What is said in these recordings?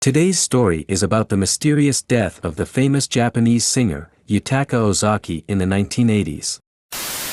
Today's story is about the mysterious death of the famous Japanese singer, Yutaka Ozaki in the 1980s.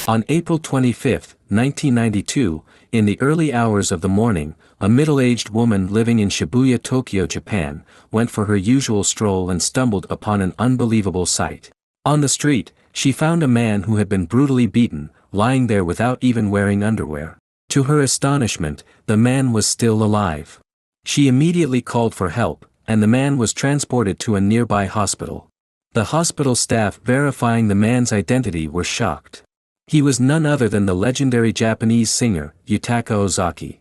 On April 25, 1992, in the early hours of the morning, a middle-aged woman living in Shibuya, Tokyo, Japan, went for her usual stroll and stumbled upon an unbelievable sight. On the street, she found a man who had been brutally beaten, lying there without even wearing underwear. To her astonishment, the man was still alive. She immediately called for help, and the man was transported to a nearby hospital. The hospital staff verifying the man's identity were shocked. He was none other than the legendary Japanese singer, Yutaka Ozaki.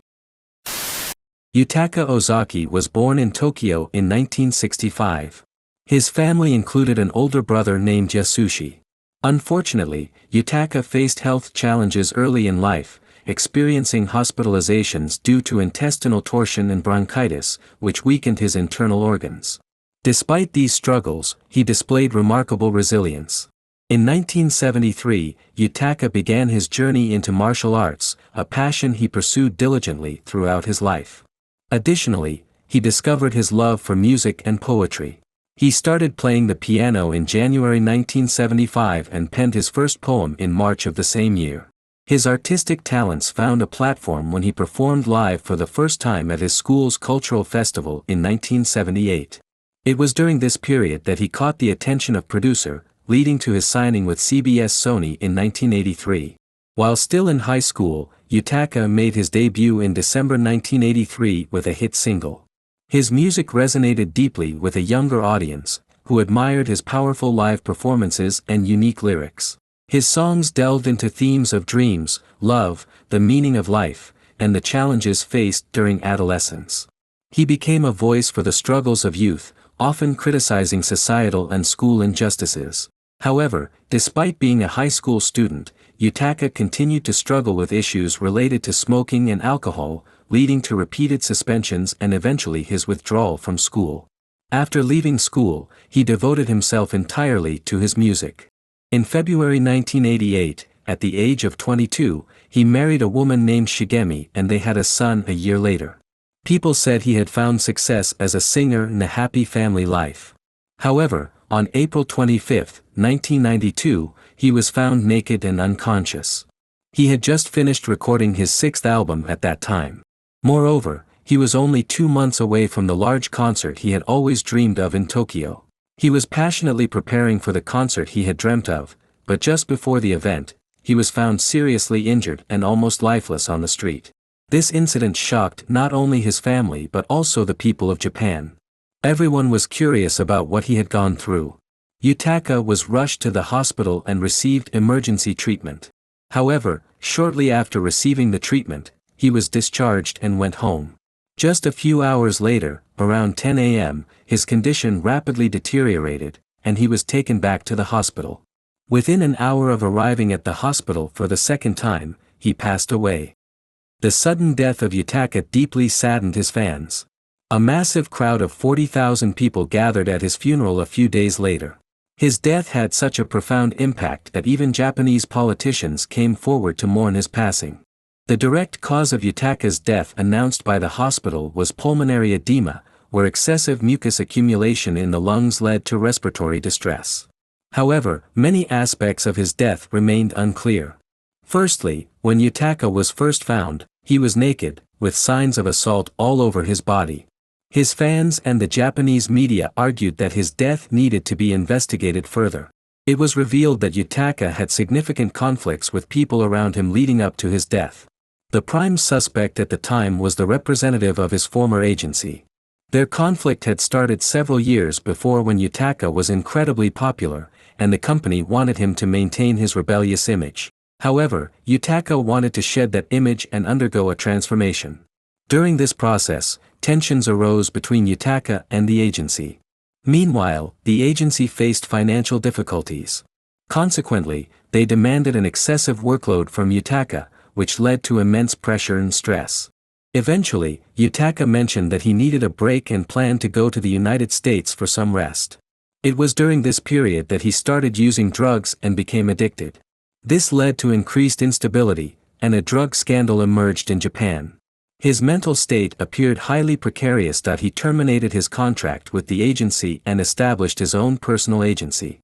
Yutaka Ozaki was born in Tokyo in 1965. His family included an older brother named Yasushi. Unfortunately, Yutaka faced health challenges early in life, experiencing hospitalizations due to intestinal torsion and bronchitis, which weakened his internal organs. Despite these struggles, he displayed remarkable resilience. In 1973, Yutaka began his journey into martial arts, a passion he pursued diligently throughout his life. Additionally, he discovered his love for music and poetry. He started playing the piano in January 1975 and penned his first poem in March of the same year. His artistic talents found a platform when he performed live for the first time at his school's cultural festival in 1978. It was during this period that he caught the attention of producer, leading to his signing with CBS Sony in 1983. While still in high school, Yutaka made his debut in December 1983 with a hit single. His music resonated deeply with a younger audience, who admired his powerful live performances and unique lyrics. His songs delved into themes of dreams, love, the meaning of life, and the challenges faced during adolescence. He became a voice for the struggles of youth, often criticizing societal and school injustices. However, despite being a high school student, Yutaka continued to struggle with issues related to smoking and alcohol, leading to repeated suspensions and eventually his withdrawal from school. After leaving school, he devoted himself entirely to his music. In February 1988, at the age of 22, he married a woman named Shigemi and they had a son a year later. People said he had found success as a singer and a happy family life. However, on April 25, 1992, he was found naked and unconscious. He had just finished recording his sixth album at that time. Moreover, he was only 2 months away from the large concert he had always dreamed of in Tokyo. He was passionately preparing for the concert he had dreamt of, but just before the event, he was found seriously injured and almost lifeless on the street. This incident shocked not only his family but also the people of Japan. Everyone was curious about what he had gone through. Yutaka was rushed to the hospital and received emergency treatment. However, shortly after receiving the treatment, he was discharged and went home. Just a few hours later, around 10 a.m., his condition rapidly deteriorated, and he was taken back to the hospital. Within an hour of arriving at the hospital for the second time, he passed away. The sudden death of Yutaka deeply saddened his fans. A massive crowd of 40,000 people gathered at his funeral a few days later. His death had such a profound impact that even Japanese politicians came forward to mourn his passing. The direct cause of Yutaka's death announced by the hospital was pulmonary edema, where excessive mucus accumulation in the lungs led to respiratory distress. However, many aspects of his death remained unclear. Firstly, when Yutaka was first found, he was naked, with signs of assault all over his body. His fans and the Japanese media argued that his death needed to be investigated further. It was revealed that Yutaka had significant conflicts with people around him leading up to his death. The prime suspect at the time was the representative of his former agency. Their conflict had started several years before when Yutaka was incredibly popular, and the company wanted him to maintain his rebellious image. However, Yutaka wanted to shed that image and undergo a transformation. During this process, tensions arose between Yutaka and the agency. Meanwhile, the agency faced financial difficulties. Consequently, they demanded an excessive workload from Yutaka, which led to immense pressure and stress. Eventually, Yutaka mentioned that he needed a break and planned to go to the United States for some rest. It was during this period that he started using drugs and became addicted. This led to increased instability, and a drug scandal emerged in Japan. His mental state appeared highly precarious that he terminated his contract with the agency and established his own personal agency.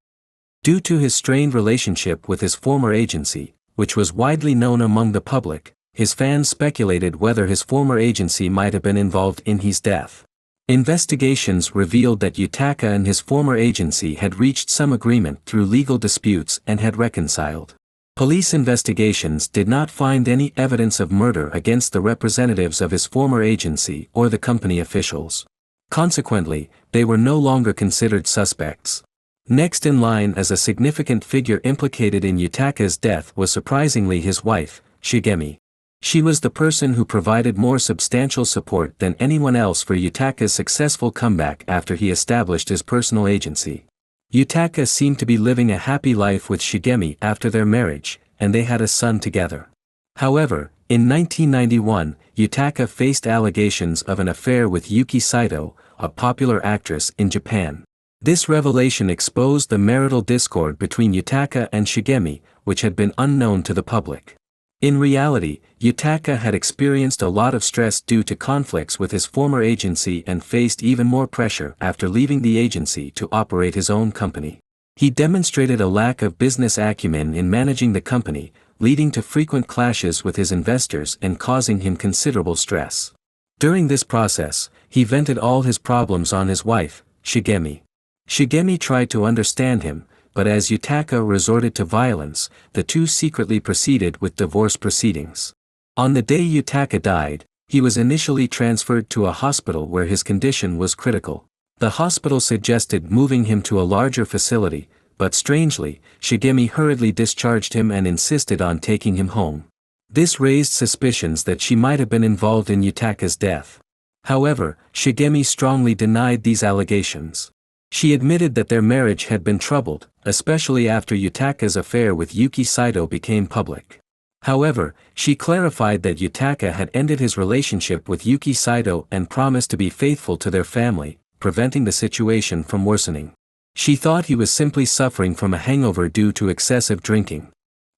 Due to his strained relationship with his former agency, which was widely known among the public, his fans speculated whether his former agency might have been involved in his death. Investigations revealed that Yutaka and his former agency had reached some agreement through legal disputes and had reconciled. Police investigations did not find any evidence of murder against the representatives of his former agency or the company officials. Consequently, they were no longer considered suspects. Next in line as a significant figure implicated in Yutaka's death was surprisingly his wife, Shigemi. She was the person who provided more substantial support than anyone else for Yutaka's successful comeback after he established his personal agency. Yutaka seemed to be living a happy life with Shigemi after their marriage, and they had a son together. However, in 1991, Yutaka faced allegations of an affair with Yuki Saito, a popular actress in Japan. This revelation exposed the marital discord between Yutaka and Shigemi, which had been unknown to the public. In reality, Yutaka had experienced a lot of stress due to conflicts with his former agency and faced even more pressure after leaving the agency to operate his own company. He demonstrated a lack of business acumen in managing the company, leading to frequent clashes with his investors and causing him considerable stress. During this process, he vented all his problems on his wife, Shigemi. Shigemi tried to understand him, but as Yutaka resorted to violence, the two secretly proceeded with divorce proceedings. On the day Yutaka died, he was initially transferred to a hospital where his condition was critical. The hospital suggested moving him to a larger facility, but strangely, Shigemi hurriedly discharged him and insisted on taking him home. This raised suspicions that she might have been involved in Yutaka's death. However, Shigemi strongly denied these allegations. She admitted that their marriage had been troubled, especially after Yutaka's affair with Yuki Saito became public. However, she clarified that Yutaka had ended his relationship with Yuki Saito and promised to be faithful to their family, preventing the situation from worsening. She thought he was simply suffering from a hangover due to excessive drinking.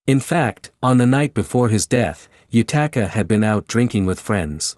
In fact, on the night before his death, Yutaka had been out drinking with friends.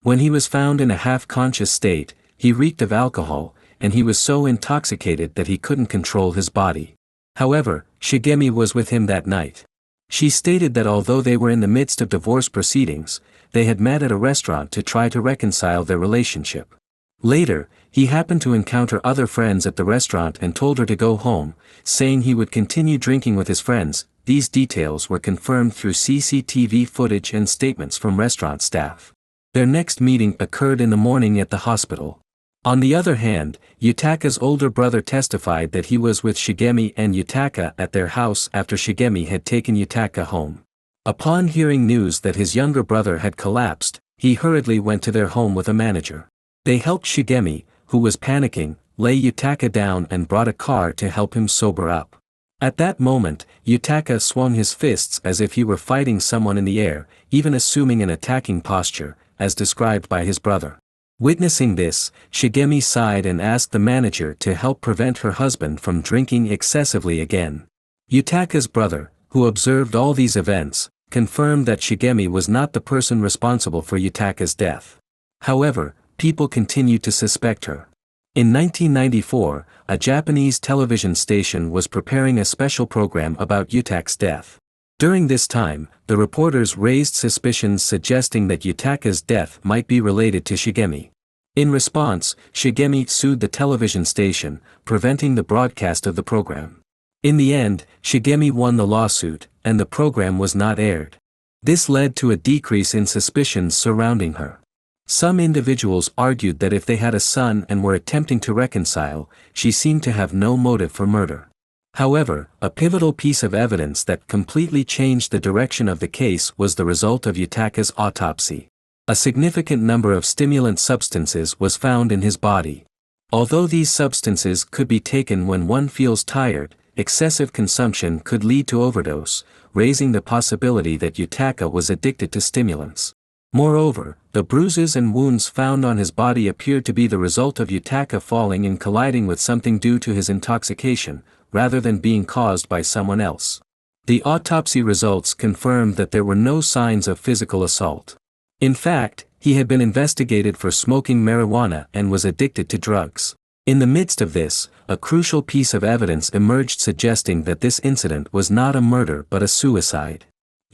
When he was found in a half-conscious state, he reeked of alcohol, and he was so intoxicated that he couldn't control his body. However, Shigemi was with him that night. She stated that although they were in the midst of divorce proceedings, they had met at a restaurant to try to reconcile their relationship. Later, he happened to encounter other friends at the restaurant and told her to go home, saying he would continue drinking with his friends. These details were confirmed through CCTV footage and statements from restaurant staff. Their next meeting occurred in the morning at the hospital. On the other hand, Yutaka's older brother testified that he was with Shigemi and Yutaka at their house after Shigemi had taken Yutaka home. Upon hearing news that his younger brother had collapsed, he hurriedly went to their home with a manager. They helped Shigemi, who was panicking, lay Yutaka down and brought a car to help him sober up. At that moment, Yutaka swung his fists as if he were fighting someone in the air, even assuming an attacking posture, as described by his brother. Witnessing this, Shigemi sighed and asked the manager to help prevent her husband from drinking excessively again. Yutaka's brother, who observed all these events, confirmed that Shigemi was not the person responsible for Yutaka's death. However, people continued to suspect her. In 1994, a Japanese television station was preparing a special program about Yutaka's death. During this time, the reporters raised suspicions suggesting that Yutaka's death might be related to Shigemi. In response, Shigemi sued the television station, preventing the broadcast of the program. In the end, Shigemi won the lawsuit, and the program was not aired. This led to a decrease in suspicions surrounding her. Some individuals argued that if they had a son and were attempting to reconcile, she seemed to have no motive for murder. However, a pivotal piece of evidence that completely changed the direction of the case was the result of Yutaka's autopsy. A significant number of stimulant substances was found in his body. Although these substances could be taken when one feels tired, excessive consumption could lead to overdose, raising the possibility that Yutaka was addicted to stimulants. Moreover, the bruises and wounds found on his body appeared to be the result of Yutaka falling and colliding with something due to his intoxication, rather than being caused by someone else. The autopsy results confirmed that there were no signs of physical assault. In fact, He had been investigated for smoking marijuana and was addicted to drugs. In the midst of this, a crucial piece of evidence emerged suggesting that this incident was not a murder but a suicide.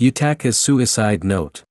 Yutaka's suicide note.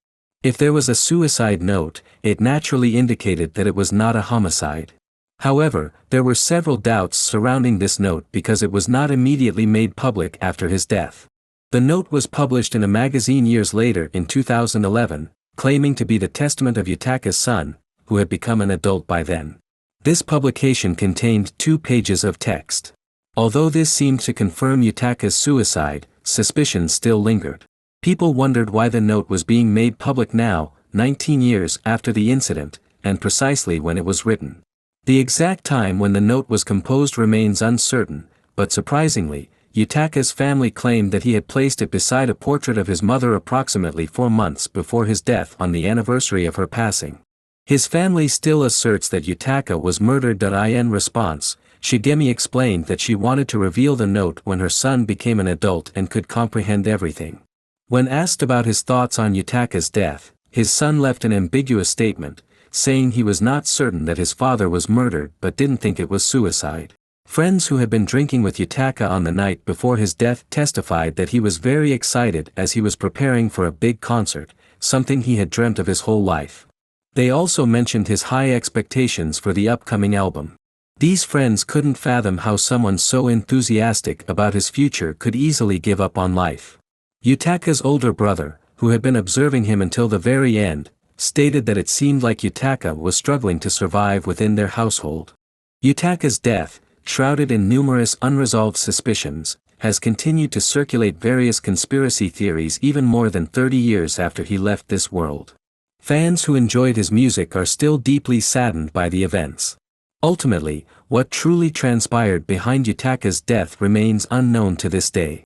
If there was a suicide note, it naturally indicated that it was not a homicide. However, there were several doubts surrounding this note because it was not immediately made public after his death. The note was published in a magazine years later in 2011, claiming to be the testament of Yutaka's son, who had become an adult by then. This publication contained 2 pages of text. Although this seemed to confirm Yutaka's suicide, suspicion still lingered. People wondered why the note was being made public now, 19 years after the incident, and precisely when it was written. The exact time when the note was composed remains uncertain, but surprisingly, Yutaka's family claimed that he had placed it beside a portrait of his mother approximately 4 months before his death on the anniversary of her passing. His family still asserts that Yutaka was murdered. In response, Shigemi explained that she wanted to reveal the note when her son became an adult and could comprehend everything. When asked about his thoughts on Yutaka's death, his son left an ambiguous statement, saying he was not certain that his father was murdered but didn't think it was suicide. Friends who had been drinking with Yutaka on the night before his death testified that he was very excited as he was preparing for a big concert, something he had dreamt of his whole life. They also mentioned his high expectations for the upcoming album. These friends couldn't fathom how someone so enthusiastic about his future could easily give up on life. Yutaka's older brother, who had been observing him until the very end, stated that it seemed like Yutaka was struggling to survive within their household. Yutaka's death, shrouded in numerous unresolved suspicions, has continued to circulate various conspiracy theories even more than 30 years after he left this world. Fans who enjoyed his music are still deeply saddened by the events. Ultimately, what truly transpired behind Yutaka's death remains unknown to this day.